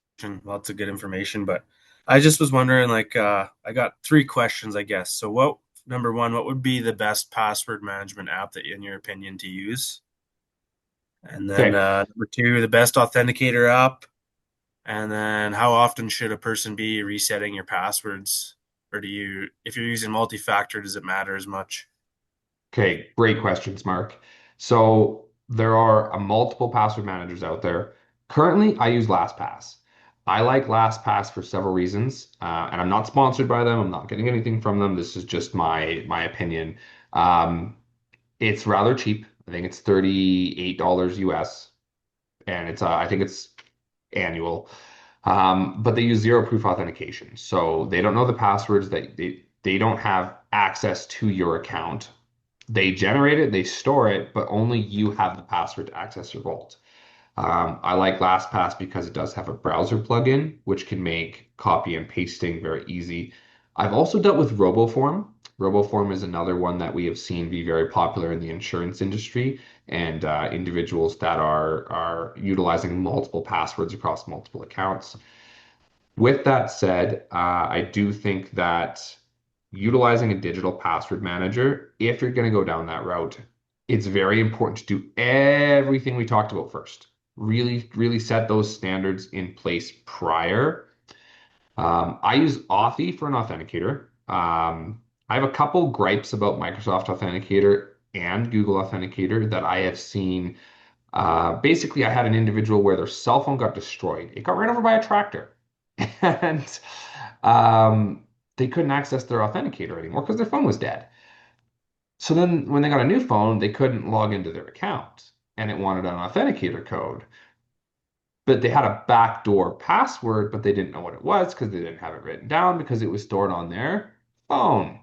Speaker 4: Lots of good information. But I just was wondering, I got three questions, I guess. So, number one, what would be the best password management app that, in your opinion, to use? And then
Speaker 3: Okay.
Speaker 4: number two, the best authenticator app. And then how often should a person be resetting your passwords? Or if you're using multi-factor, does it matter as much?
Speaker 3: Okay, great questions, Mark. So there are multiple password managers out there. Currently, I use LastPass. I like LastPass for several reasons, and I'm not sponsored by them. I'm not getting anything from them. This is just my opinion. Um, it's rather cheap. I think it's $38 US, and I think it's annual. But they use zero proof authentication, so they don't know the passwords. They don't have access to your account. They generate it, they store it, but only you have the password to access your vault. I like LastPass because it does have a browser plugin, which can make copy and pasting very easy. I've also dealt with RoboForm. RoboForm is another one that we have seen be very popular in the insurance industry, and individuals that are utilizing multiple passwords across multiple accounts. With that said, I do think that utilizing a digital password manager, if you're going to go down that route, it's very important to do everything we talked about first. Really, really set those standards in place prior. I use Authy for an authenticator. I have a couple gripes about Microsoft Authenticator and Google Authenticator that I have seen. Basically, I had an individual where their cell phone got destroyed. It got ran over by a tractor. And um, they couldn't access their authenticator anymore because their phone was dead. So then when they got a new phone, they couldn't log into their account and it wanted an authenticator code. But they had a backdoor password, but they didn't know what it was because they didn't have it written down because it was stored on their phone.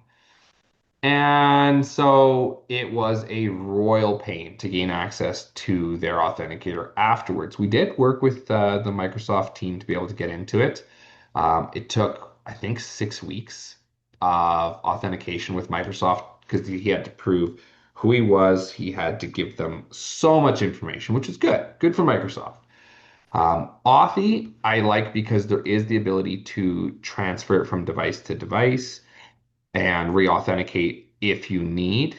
Speaker 3: And so it was a royal pain to gain access to their authenticator afterwards. We did work with the Microsoft team to be able to get into it. It took, I think, 6 weeks of authentication with Microsoft because he had to prove who he was. He had to give them so much information, which is good. Good for Microsoft. Authy, I like because there is the ability to transfer it from device to device and re-authenticate if you need.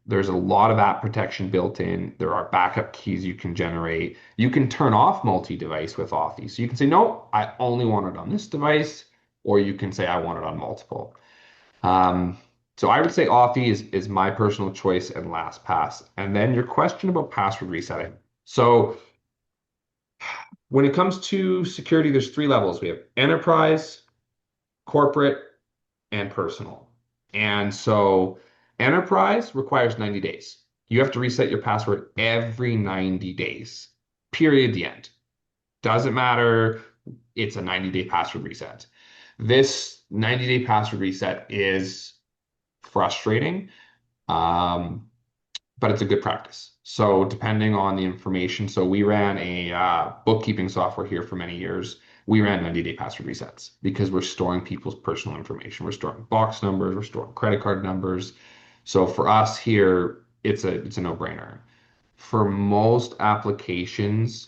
Speaker 3: There's a lot of app protection built in. There are backup keys you can generate. You can turn off multi-device with Authy. So you can say, no, I only want it on this device, or you can say, I want it on multiple. Um, so I would say Authy is my personal choice and LastPass. And then your question about password resetting. So when it comes to security, there's three levels. We have enterprise, corporate, and personal. And so enterprise requires 90 days. You have to reset your password every 90 days, period, the end. Doesn't matter. It's a 90-day password reset. This 90-day password reset is frustrating. Um, but it's a good practice. So depending on the information, so we ran a bookkeeping software here for many years. We ran 90-day password resets because we're storing people's personal information. We're storing box numbers, we're storing credit card numbers. So for us here, it's a no-brainer. For most applications,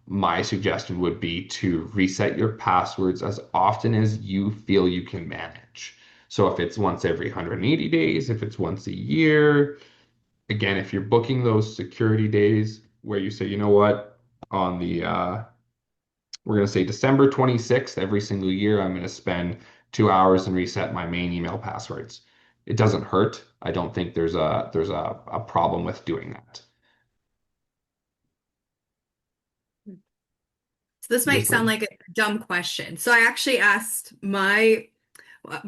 Speaker 3: my suggestion would be to reset your passwords as often as you feel you can manage. So if it's once every 180 days, if it's once a year, again, if you're booking those security days where you say, you know what, on the we're going to say December 26th every single year, I'm going to spend 2 hours and reset my main email passwords. It doesn't hurt. I don't think there's a problem with doing that.
Speaker 1: So this might
Speaker 3: Yes,
Speaker 1: sound
Speaker 3: ma'am.
Speaker 1: like a dumb question. So I actually asked my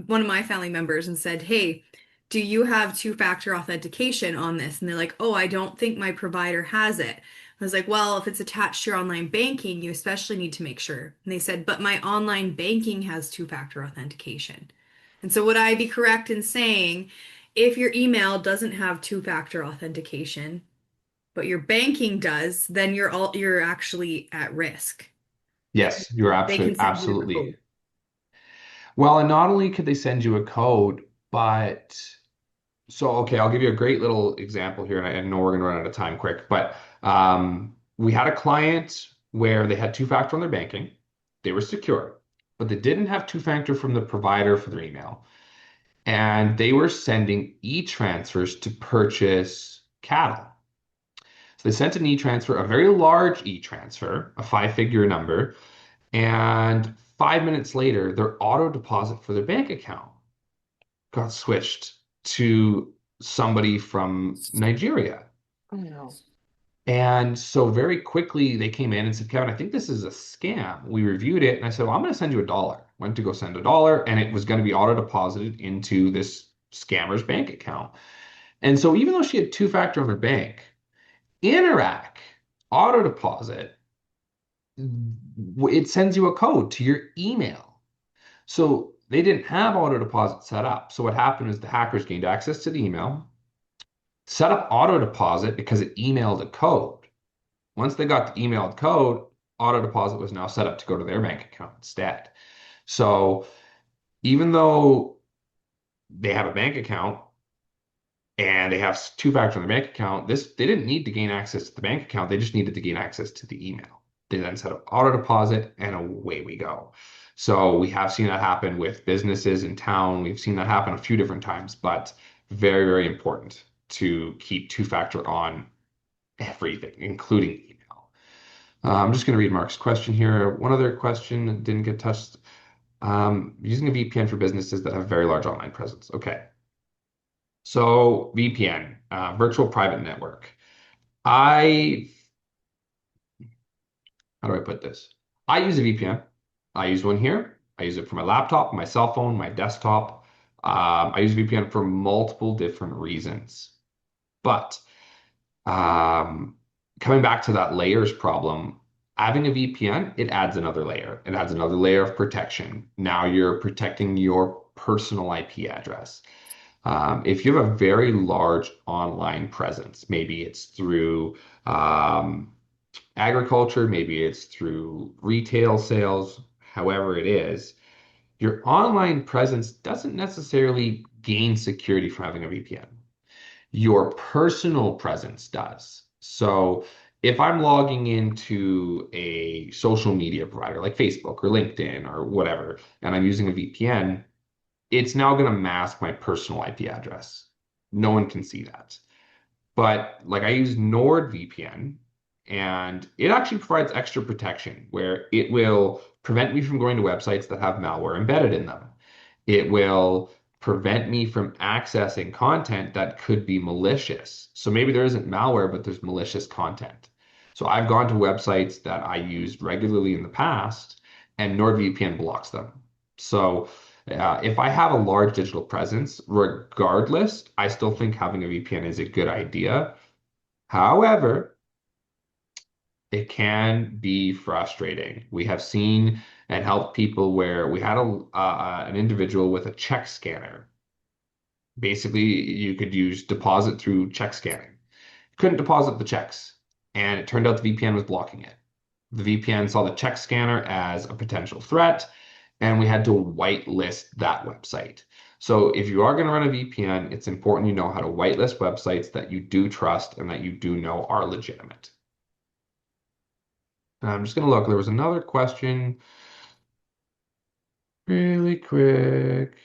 Speaker 1: one of my family members and said, "Hey, do you have two-factor authentication on this?" And they're like, "Oh, I don't think my provider has it." I was like, "Well, if it's attached to your online banking, you especially need to make sure." And they said, "But my online banking has two-factor authentication." And so would I be correct in saying if your email doesn't have two-factor authentication, but your banking does, then you're actually at risk because
Speaker 3: Yes, you're
Speaker 1: they can
Speaker 3: absolutely
Speaker 1: send you a
Speaker 3: absolutely.
Speaker 1: code.
Speaker 3: Well, and not only could they send you a code, but so, okay, I'll give you a great little example here, and I know we're going to run out of time quick, but we had a client where they had two-factor on their banking. They were secure, but they didn't have two-factor from the provider for their email. And they were sending e-transfers to purchase cattle. So they sent an e-transfer, a very large e-transfer, a five-figure number, and 5 minutes later, their auto deposit for their bank account got switched to somebody from Nigeria.
Speaker 2: Oh no.
Speaker 3: And so very quickly they came in and said, Kevin, I think this is a scam. We reviewed it and I said, well, I'm going to send you $1. Went to go send $1 and it was going to be auto deposited into this scammer's bank account. And so even though she had two-factor on her bank, Interac auto deposit, it sends you a code to your email. So they didn't have auto deposit set up. So what happened is the hackers gained access to the email, set up auto deposit because it emailed a code. Once they got the emailed code, auto deposit was now set up to go to their bank account instead. So even though they have a bank account and they have two-factor on their bank account, they didn't need to gain access to the bank account. They just needed to gain access to the email. They then set up auto deposit and away we go. So we have seen that happen with businesses in town. We've seen that happen a few different times, but very, very important to keep two-factor on everything, including email. I'm just going to read Mark's question here. One other question that didn't get touched. Using a VPN for businesses that have very large online presence. Okay. So VPN, virtual private network. I, how do I put this? I use a VPN. I use one here. I use it for my laptop, my cell phone, my desktop. I use VPN for multiple different reasons. But um, coming back to that layers problem, having a VPN, it adds another layer. It adds another layer of protection. Now you're protecting your personal IP address. If you have a very large online presence, maybe it's through agriculture, maybe it's through retail sales, however it is, Your online presence doesn't necessarily gain security from having a VPN. Your personal presence does. So if I'm logging into a social media provider like Facebook or LinkedIn or whatever, and I'm using a VPN, it's now going to mask my personal IP address. No one can see that. But like I use NordVPN, and it actually provides extra protection where it will prevent me from going to websites that have malware embedded in them. It will prevent me from accessing content that could be malicious. So maybe there isn't malware, but there's malicious content. So I've gone to websites that I used regularly in the past, and NordVPN blocks them. So if I have a large digital presence, regardless, I still think having a VPN is a good idea. However, it can be frustrating. We have seen and helped people where we had an individual with a check scanner. Basically, you could use deposit through check scanning. Couldn't deposit the checks, and it turned out the VPN was blocking it. The VPN saw the check scanner as a potential threat, and we had to whitelist that website. So if you are going to run a VPN, it's important you know how to whitelist websites that you do trust and that you do know are legitimate. I'm just going to look. There was another question really quick.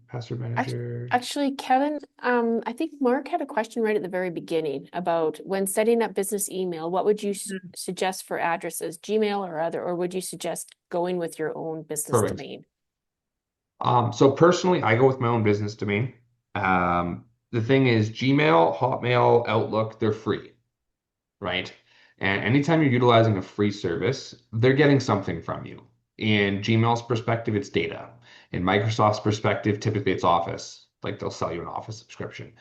Speaker 3: Password manager.
Speaker 2: Actually, Kevin, I think Mark had a question right at the very beginning about when setting up business email, what would you suggest for addresses, Gmail or other, or would you suggest going with your own business
Speaker 3: Perfect.
Speaker 2: domain?
Speaker 3: So personally, I go with my own business domain. The thing is, Gmail, Hotmail, Outlook, they're free, right? And anytime you're utilizing a free service, they're getting something from you. In Gmail's perspective, it's data. In Microsoft's perspective, typically it's Office. Like they'll sell you an Office subscription.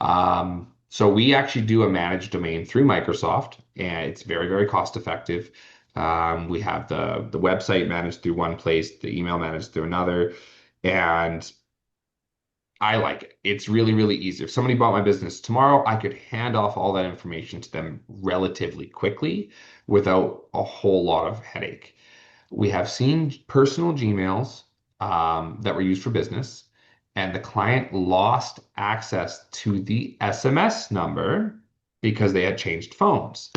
Speaker 3: So we actually do a managed domain through Microsoft, and it's very, very cost effective. We have the website managed through one place, the email managed through another, and I like it. It's really, really easy. If somebody bought my business tomorrow, I could hand off all that information to them relatively quickly without a whole lot of headache. We have seen personal Gmails that were used for business, and the client lost access to the SMS number because they had changed phones.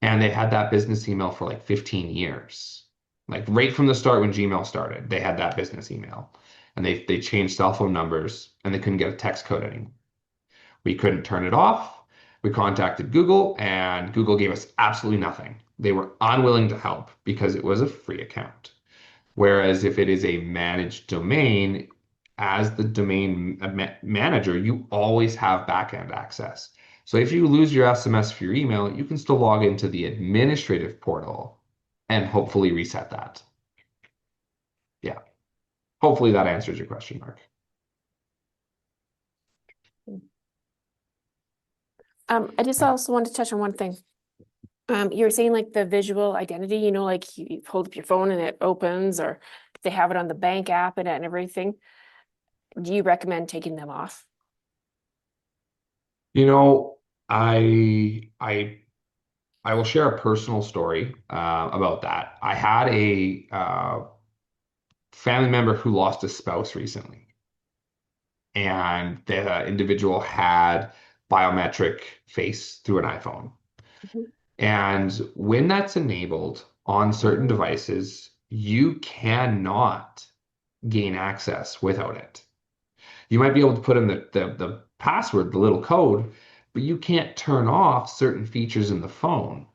Speaker 3: And they had that business email for like 15 years. Like right from the start when Gmail started, they had that business email. And they changed cell phone numbers and they couldn't get a text code anymore. We couldn't turn it off. We contacted Google and Google gave us absolutely nothing. They were unwilling to help because it was a free account. Whereas if it is a managed domain, as the domain manager, you always have backend access. So if you lose your SMS for your email, you can still log into the administrative portal and hopefully reset that. Yeah. Hopefully that answers your question, Mark.
Speaker 2: I just also want to touch on one thing. You were saying like the visual identity, like you hold up your phone and it opens, or if they have it on the bank app and everything. Do you recommend taking them off?
Speaker 3: You know, I will share a personal story about that. I had a family member who lost a spouse recently, and the individual had biometric face through an iPhone.
Speaker 2: Mhm.
Speaker 3: And when that's enabled on certain devices, you cannot gain access without it. You might be able to put in the password, the little code, but you can't turn off certain features in the phone.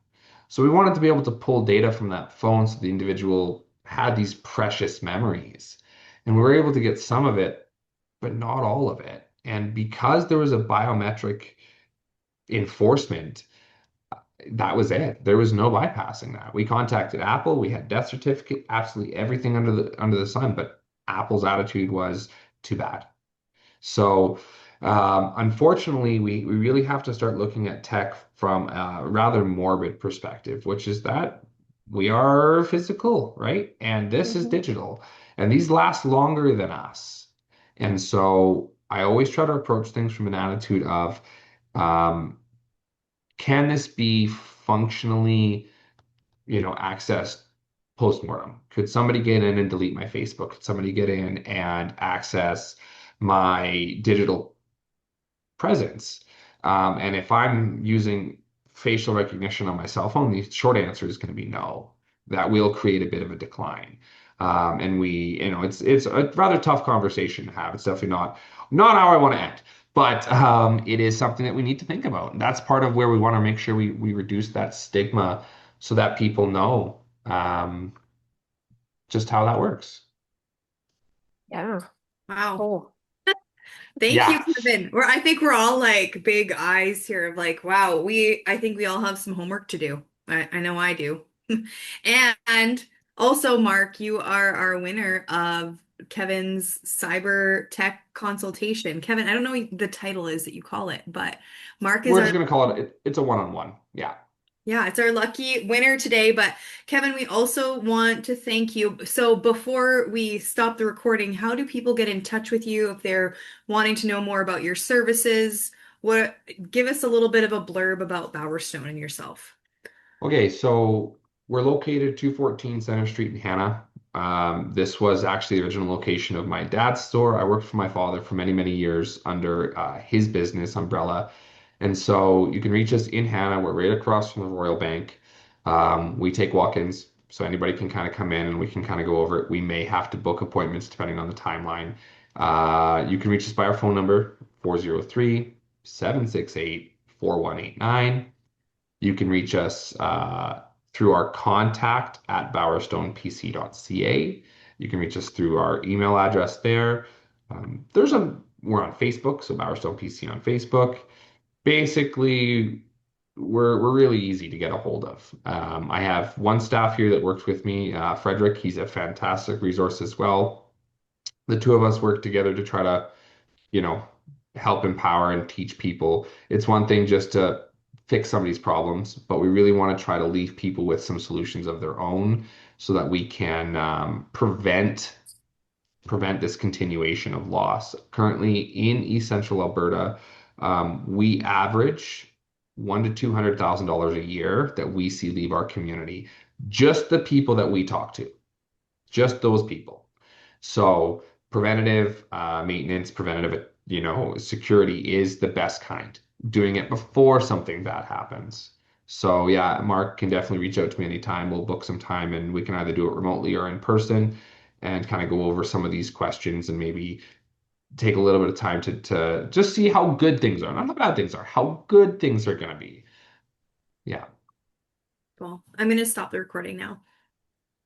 Speaker 3: So we wanted to be able to pull data from that phone so the individual had these precious memories. And we were able to get some of it, but not all of it. And because there was a biometric enforcement, that was it. There was no bypassing that. We contacted Apple. We had death certificate, absolutely everything under the sun. But Apple's attitude was too bad. So unfortunately, we really have to start looking at tech from a rather morbid perspective, which is that we are physical, right? And this is
Speaker 2: Mhm.
Speaker 3: digital, and these last longer than us. And so I always try to approach things from an attitude of, um, can this be functionally, accessed postmortem? Could somebody get in and delete my Facebook? Could somebody get in and access my digital presence? And if I'm using facial recognition on my cell phone, the short answer is going to be no. That will create a bit of a decline. And it's a rather tough conversation to have. It's definitely not how I want to end. But it is something that we need to think about. And that's part of where we want to make sure we reduce that stigma so that people know just how that works.
Speaker 2: Yeah.
Speaker 1: Wow.
Speaker 2: Cool.
Speaker 1: Thank you,
Speaker 3: Yeah.
Speaker 1: Kevin. I think we're all like big eyes here of like, wow, I think we all have some homework to do. I know I do. And also, Mark, you are our winner of Kevin's cyber tech consultation. Kevin, I don't know what the title is that you call it, but Mark is
Speaker 3: We're
Speaker 1: our
Speaker 3: just going to call it's a one-on-one. Yeah.
Speaker 1: yeah, it's our lucky winner today. But Kevin, we also want to thank you. So before we stop the recording, how do people get in touch with you if they're wanting to know more about your services? Give us a little bit of a blurb about Bowerstone and yourself.
Speaker 3: Okay, so we're located 214 Center Street in Hannah. This was actually the original location of my dad's store. I worked for my father for many, many years under his business umbrella. And so you can reach us in Hannah. We're right across from the Royal Bank. We take walk-ins, so anybody can kind of come in and we can kind of go over it. We may have to book appointments depending on the timeline. You can reach us by our phone number, 403-768-4189. You can reach us through our contact at bowerstonepc.ca. You can reach us through our email address there. We're on Facebook, so Bowerstone PC on Facebook. Basically, we're really easy to get a hold of. I have one staff here that works with me, Frederick. He's a fantastic resource as well. The two of us work together to try to you know, help empower and teach people. It's one thing just to fix somebody's problems, but we really want to try to leave people with some solutions of their own so that we can prevent this continuation of loss. Currently in East Central Alberta, we average one to $200,000 a year that we see leave our community. Just the people that we talk to, just those people. So preventative maintenance, preventative, security is the best kind. Doing it before something bad happens. So yeah, Mark can definitely reach out to me anytime. We'll book some time and we can either do it remotely or in person and kind of go over some of these questions and maybe take a little bit of time to just see how good things are, not how bad things are, how good things are going to be. Yeah.
Speaker 1: Well, I'm going to stop the recording now.